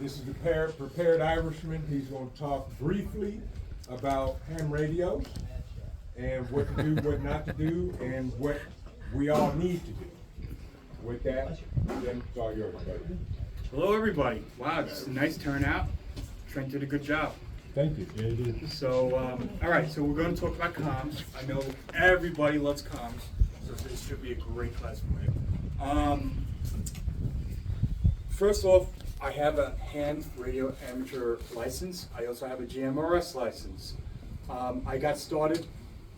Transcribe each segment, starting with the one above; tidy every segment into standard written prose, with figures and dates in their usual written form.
This is the prepared Irishman. He's going to talk briefly about ham radios and what to do, what not to do, and what we all need to do. With that, then it's all yours, buddy. Hello, everybody. Wow, it's a nice turnout. Trent did a good job. Thank you, JD. So, all right, so we're going to talk about comms. I know everybody loves comms, so this should be a great class for you. First off, I have a ham radio amateur license. I also have a GMRS license. I got started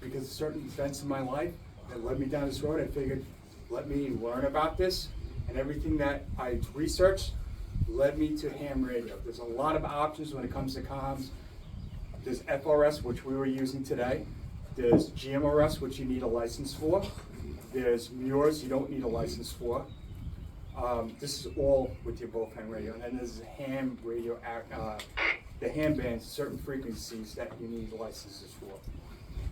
because of certain events in my life that led me down this road. I figured, let me learn about this, and everything that I researched led me to ham radio. There's a lot of options when it comes to comms. There's FRS, which we were using today. There's GMRS, which you need a license for. There's MURS, you don't need a license for. This is all with your both ham radio. And then there's ham radio, the ham bands, certain frequencies that you need licenses for.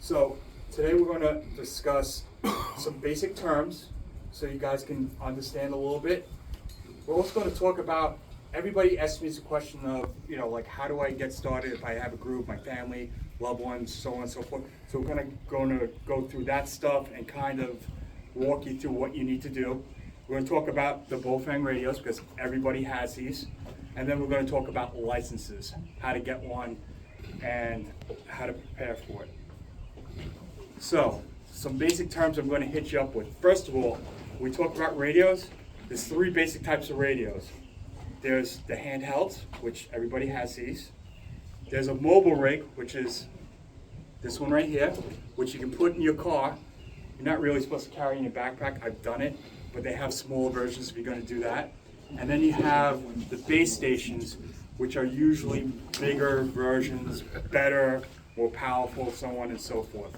So today we're going to discuss some basic terms so you guys can understand a little bit. We're also going to talk about, everybody asks me the question of, like how do I get started if I have a group, my family, loved ones, so on and so forth. So we're going to go through that stuff and kind of walk you through what you need to do. We're going to talk about the Bofang radios because everybody has these. And then we're going to talk about licenses, how to get one and how to prepare for it. So, some basic terms I'm going to hit you up with. First of all, when we talk about radios, there's three basic types of radios. There's the handhelds, which everybody has these. There's a mobile rig, which is this one right here, which you can put in your car. You're not really supposed to carry in your backpack. I've done it, but they have smaller versions if you're going to do that. And then you have the base stations, which are usually bigger versions, better, more powerful, so on and so forth.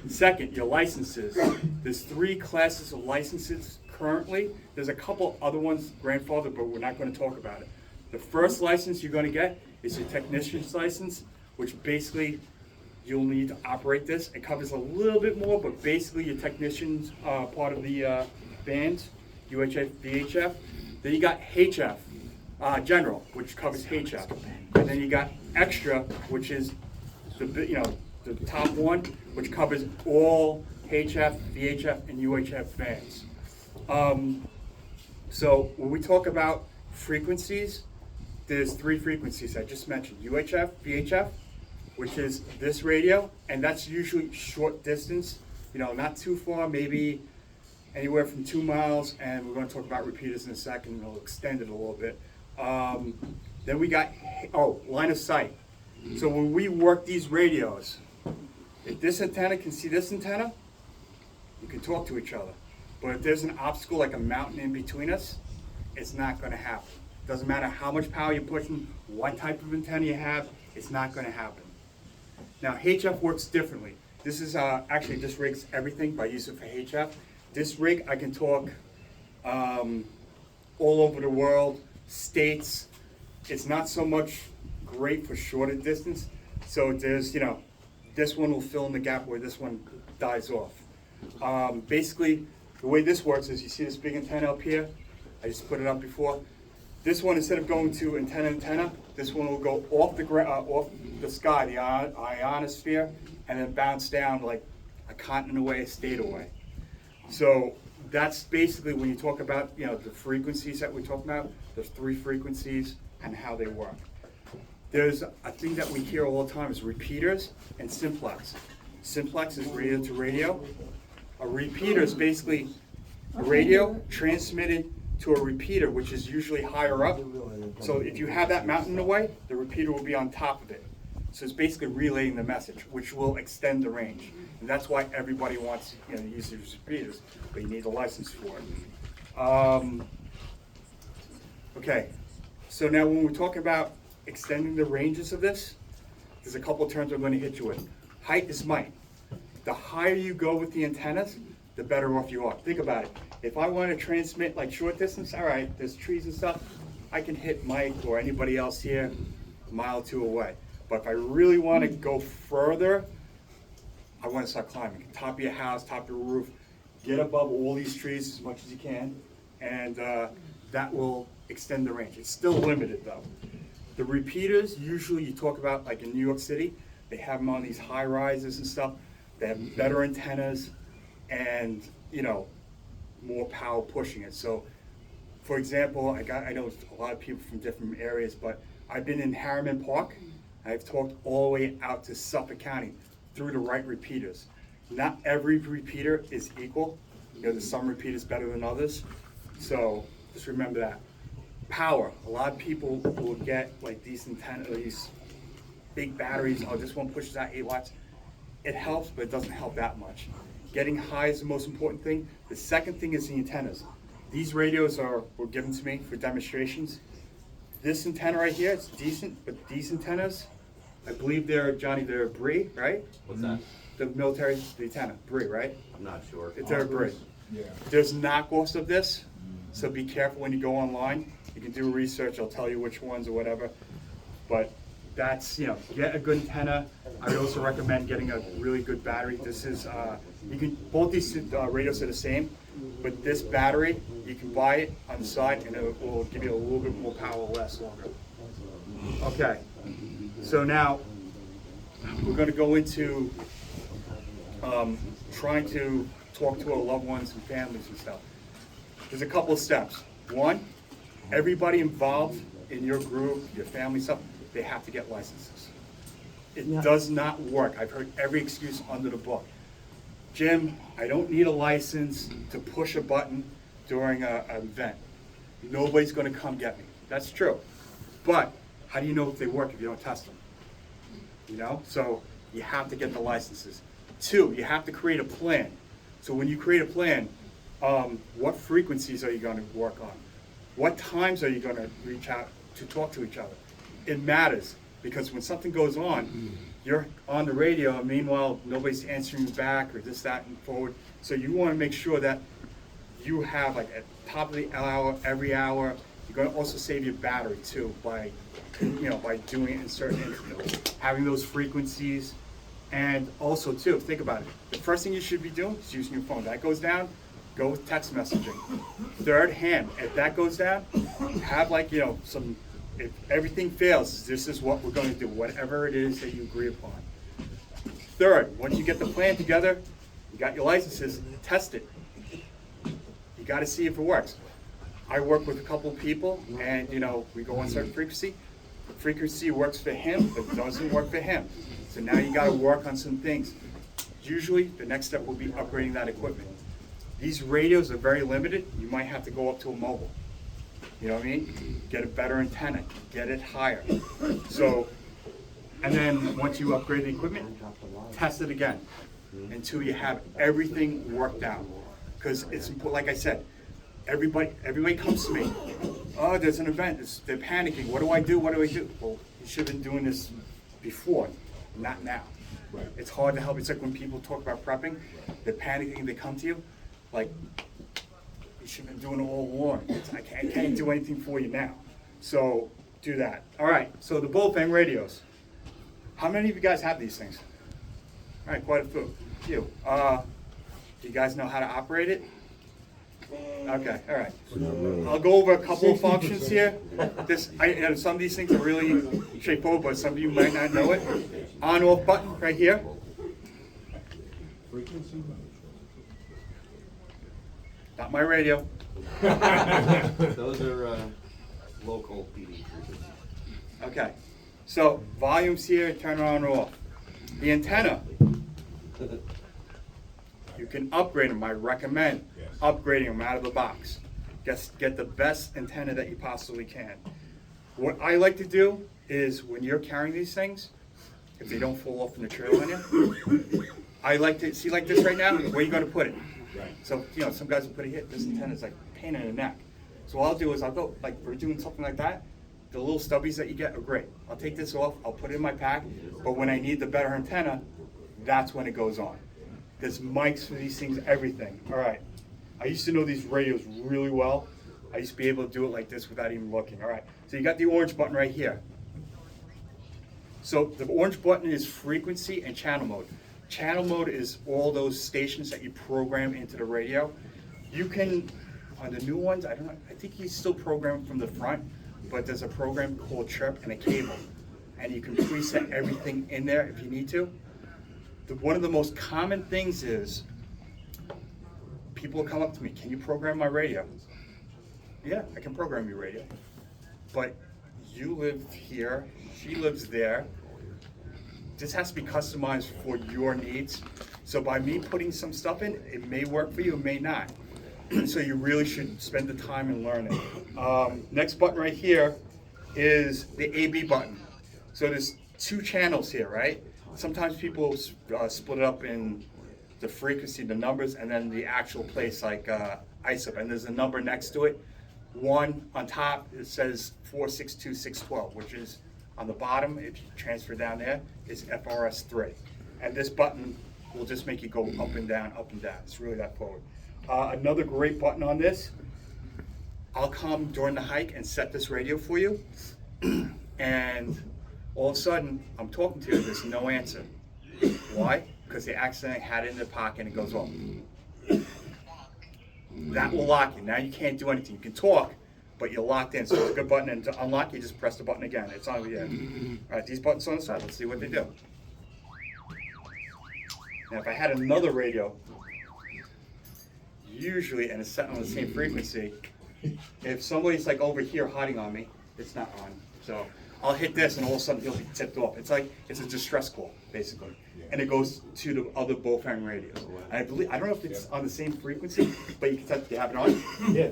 Second, your licenses. There's three classes of licenses currently. There's a couple other ones grandfathered, but we're not going to talk about it. The first license you're going to get is your technician's license, which basically you'll need to operate this. It covers a little bit more, but basically your technician's part of the band, UHF, VHF. Then you got HF, general, which covers HF. And then you got extra, which is the top one, which covers all HF, VHF, and UHF bands. So when we talk about frequencies, there's three frequencies I just mentioned. UHF, VHF, which is this radio, and that's usually short distance, not too far, maybe anywhere from 2 miles, and we're going to talk about repeaters in a second, and we'll extend it a little bit. Then we got, line of sight. So when we work these radios, if this antenna can see this antenna, you can talk to each other. But if there's an obstacle like a mountain in between us, it's not going to happen. Doesn't matter how much power you're pushing, what type of antenna you have, it's not going to happen. Now HF works differently. This is actually this rig's everything by using it for HF. This rig I can talk all over the world, states. It's not so much great for shorter distance. So there's, this one will fill in the gap where this one dies off. Basically, the way this works is you see this big antenna up here? I just put it up before. This one, instead of going to antenna, this one will go off the sky, the ionosphere, and then bounce down like a continent away, a state away. So that's basically when you talk about the frequencies that we're talking about. There's three frequencies and how they work. There's a thing that we hear all the time is repeaters and simplex. Simplex is radio to radio. A repeater is basically a radio transmitted to a repeater, which is usually higher up. So if you have that mountain away, the repeater will be on top of it. So it's basically relaying the message, which will extend the range. And that's why everybody wants to use these repeaters, but you need a license for it. Okay, so now when we're talking about extending the ranges of this, there's a couple of terms I'm going to hit you with. Height is might. The higher you go with the antennas, the better off you are. Think about it. If I want to transmit like short distance, all right, there's trees and stuff, I can hit Mike or anybody else here a mile or two away. But if I really want to go further, I want to start climbing. Top of your house, top of your roof, get above all these trees as much as you can, and that will extend the range. It's still limited though. The repeaters, usually you talk about like in New York City, they have them on these high rises and stuff. They have better antennas and, you know, more power pushing it. So, for example, I know a lot of people from different areas, but I've been in Harriman Park. I've talked all the way out to Suffolk County through the right repeaters. Not every repeater is equal. You know, there's some repeaters better than others. So just remember that. Power. A lot of people will get like these antennas, these big batteries. Oh, this one pushes out 8 watts. It helps, but it doesn't help that much. Getting high is the most important thing. The second thing is the antennas. These radios were given to me for demonstrations. This antenna right here, it's decent, but these antennas, I believe they're Brie, right? What's that? The military, the antenna, Brie, right? I'm not sure. They're Brie. Yeah. There's knockoffs of this, so be careful when you go online. You can do research, I'll tell you which ones or whatever. But that's, you know, get a good antenna. I would also recommend getting a really good battery. This is, both these radios are the same, but this battery, you can buy it on the side and it will give you a little bit more power, last longer. Okay, so now we're going to go into trying to talk to our loved ones and families and stuff. There's a couple of steps. One, everybody involved in your group, your family stuff, they have to get licenses. It does not work. I've heard every excuse under the book. Jim, I don't need a license to push a button during an event. Nobody's going to come get me. That's true. But how do you know if they work if you don't test them? You know? So you have to get the licenses. 2, you have to create a plan. So when you create a plan, what frequencies are you going to work on? What times are you going to reach out to talk to each other? It matters, because when something goes on, you're on the radio, and meanwhile, nobody's answering you back, or this, that, and forward. So you want to make sure that you have, like, at the top of the hour, every hour. You're going to also save your battery, too, by, you know, by doing it in certain intervals, having those frequencies. And also, too, think about it. The first thing you should be doing is using your phone. That goes down, go with text messaging. Third hand, if that goes down, have, like, you know, some, if everything fails, this is what we're going to do, whatever it is that you agree upon. Third, once you get the plan together, you got your licenses, test it. You got to see if it works. I work with a couple of people, and, you know, we go on certain frequency. The frequency works for him, but doesn't work for him. So now you got to work on some things. Usually, the next step will be upgrading that equipment. These radios are very limited. You might have to go up to a mobile. You know what I mean? Get a better antenna, get it higher. So, and then once you upgrade the equipment, test it again until you have everything worked out. Because it's important, like I said, everybody comes to me. Oh, there's an event, they're panicking. What do I do? What do I do? Well, you should have been doing this before, not now. Right. It's hard to help. It's like when people talk about prepping, they're panicking, they come to you, like, you should have been doing it all along. I can't do anything for you now. So do that. All right, so the bullpen radios. How many of you guys have these things? All right, quite a few. Do you guys know how to operate it? Okay, all right. I'll go over a couple of functions here. Some of these things are really straightforward, but some of you might not know it. On-off button right here. Not my radio. Those are local PD frequencies. Okay, so volumes here, turn it on or off. The antenna, you can upgrade them. I recommend upgrading them out of the box. Get the best antenna that you possibly can. What I like to do is when you're carrying these things, if they don't fall off in the trail on you, I like to see, like this right now, where are you going to put it? Right. So, you know, some guys will put it here. This antenna is like a pain in the neck. So what I'll do is I'll go, like, if we're doing something like that, the little stubbies that you get are great. I'll take this off, I'll put it in my pack, but when I need the better antenna, that's when it goes on. There's mics for these things, everything. All right. I used to know these radios really well. I used to be able to do it like this without even looking. All right. So you got the orange button right here. So the orange button is frequency and channel mode. Channel mode is all those stations that you program into the radio. You can On the new ones, I don't know, I think you still program from the front, but there's a program called Chirp and a cable. And you can preset everything in there if you need to. One of the most common things is, people come up to me, can you program my radio? Yeah, I can program your radio. But you live here, she lives there. This has to be customized for your needs. So by me putting some stuff in, it may work for you, it may not. So you really should spend the time and learn it. Next button right here is the AB button. So there's two channels here, right? Sometimes people split it up in the frequency, the numbers, and then the actual place like ISOP, and there's a number next to it. One on top, it says 462612, which is on the bottom, if you transfer down there, is FRS3. And this button will just make you go up and down, up and down. It's really that forward. Another great button on this, I'll come during the hike and set this radio for you, and all of a sudden, I'm talking to you, there's no answer. Why? Because they accidentally had it in their pocket and it goes off. That will lock you. Now you can't do anything. You can talk, but you're locked in. So it's a good button, and to unlock, you just press the button again. It's on the end. All right, these buttons on the side. Let's see what they do. Now, if I had another radio, usually, and it's set on the same frequency, if somebody's like over here hiding on me, it's not on. So I'll hit this, and all of a sudden he'll be tipped off. It's like it's a distress call, basically, and it goes to the other Bofang radios. And I don't know if it's on the same frequency, but you can tell you have it on. Yeah,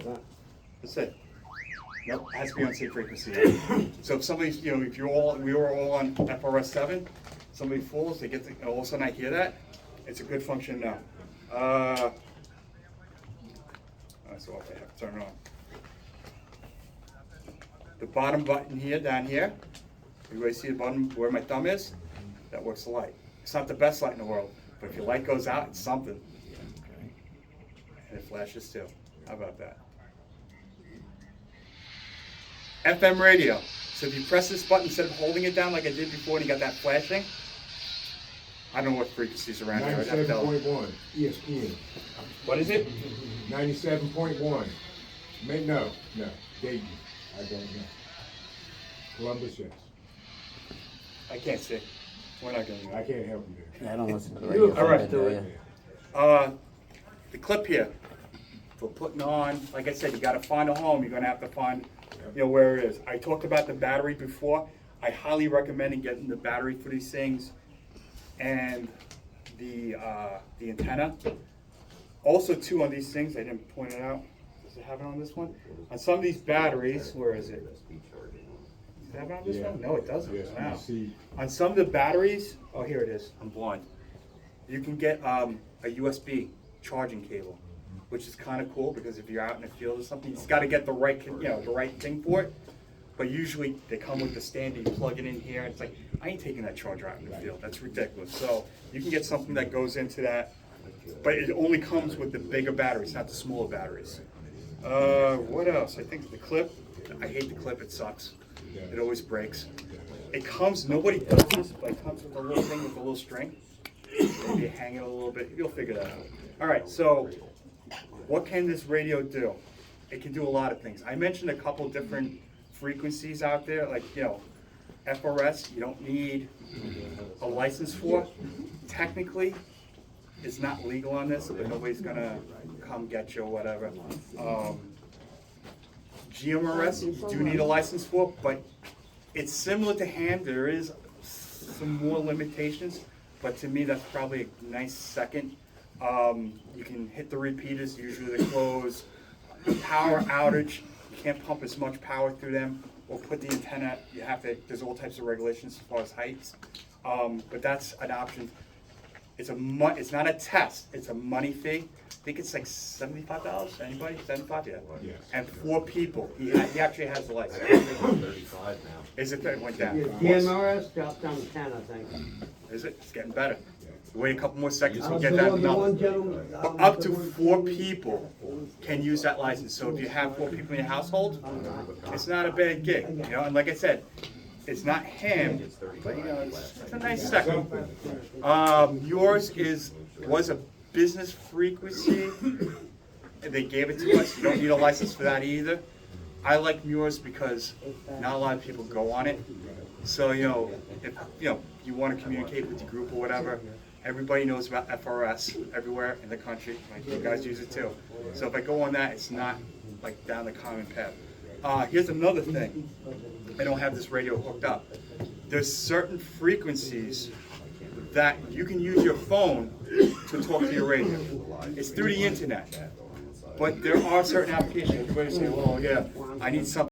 that's it. Nope, it has to be on the same frequency. So if somebody's, you know, if we were all on FRS7, somebody falls, they get to, all of a sudden I hear that, it's a good function now. So I have to turn it on. The bottom button here, down here, everybody see the button where my thumb is? That works the light. It's not the best light in the world, but if your light goes out, it's something. And it flashes too. How about that? FM radio. So if you press this button instead of holding it down like I did before and you got that flashing, I don't know what frequencies around here. 97.1 ESPN. What is it? 97.1. No. Dayton. I don't know. Columbus, yes. I can't see. We're not going to. I can't help you there. Yeah, I don't listen to the radio. All right. Do you? The clip here for putting on, like I said, you got to find a home. You're going to have to find, you know, where it is. I talked about the battery before. I highly recommend getting the battery for these things and the antenna. Also, too, on these things, I didn't point it out. Does it have it on this one? On some of these batteries, where is it? Does it have it on this one? No, it doesn't. Yes, Wow. see. On some of the batteries, oh, here it is. I'm blind. You can get a USB charging cable, which is kind of cool because if you're out in the field or something, you just got to get the right, the right thing for it. But usually they come with the standard. You plug it in here. It's like I ain't taking that charger out in the field. That's ridiculous. So you can get something that goes into that, but it only comes with the bigger batteries, not the smaller batteries. What else? I think the clip. I hate the clip. It sucks. It always breaks. It comes. Nobody does this, but it comes with a little thing with a little string. Maybe hang it a little bit. You'll figure that out. All right. So, what can this radio do? It can do a lot of things. I mentioned a couple different frequencies out there, like FRS. You don't need a license for. Technically, it's not legal on this, but nobody's gonna come get you or whatever. GMRS, you do need a license for, but it's similar to ham. There is some more limitations, but to me that's probably a nice second. You can hit the repeaters, usually they close. Power outage, you can't pump as much power through them, or put the antenna, you have to, there's all types of regulations as far as heights. But that's an option. It's not a test, it's a money fee. I think it's like $75, anybody? 75, yeah. Yes. And 4 people, he actually has the license. 35 now. Is it, it went down? DMRS dropped down to 10, I think. Is it? It's getting better. Wait a couple more seconds, we'll get The that one number. gentleman, Up to 4 people can use that license. So if you have 4 people in your household, it's not a bad gig, And like I said, it's not ham, but it's a nice second. Yours was a business frequency. they gave it to us. You don't need a license for that either. I like Mures because not a lot of people go on it. So, if, you want to communicate with the group or whatever, everybody knows about FRS everywhere in the country. Like, you guys use it too. So if I go on that, it's not like down the common path. Here's another thing. I don't have this radio hooked up. There's certain frequencies that you can use your phone to talk to your radio. It's through the internet. But there are certain applications. Everybody say, well, yeah, I need something.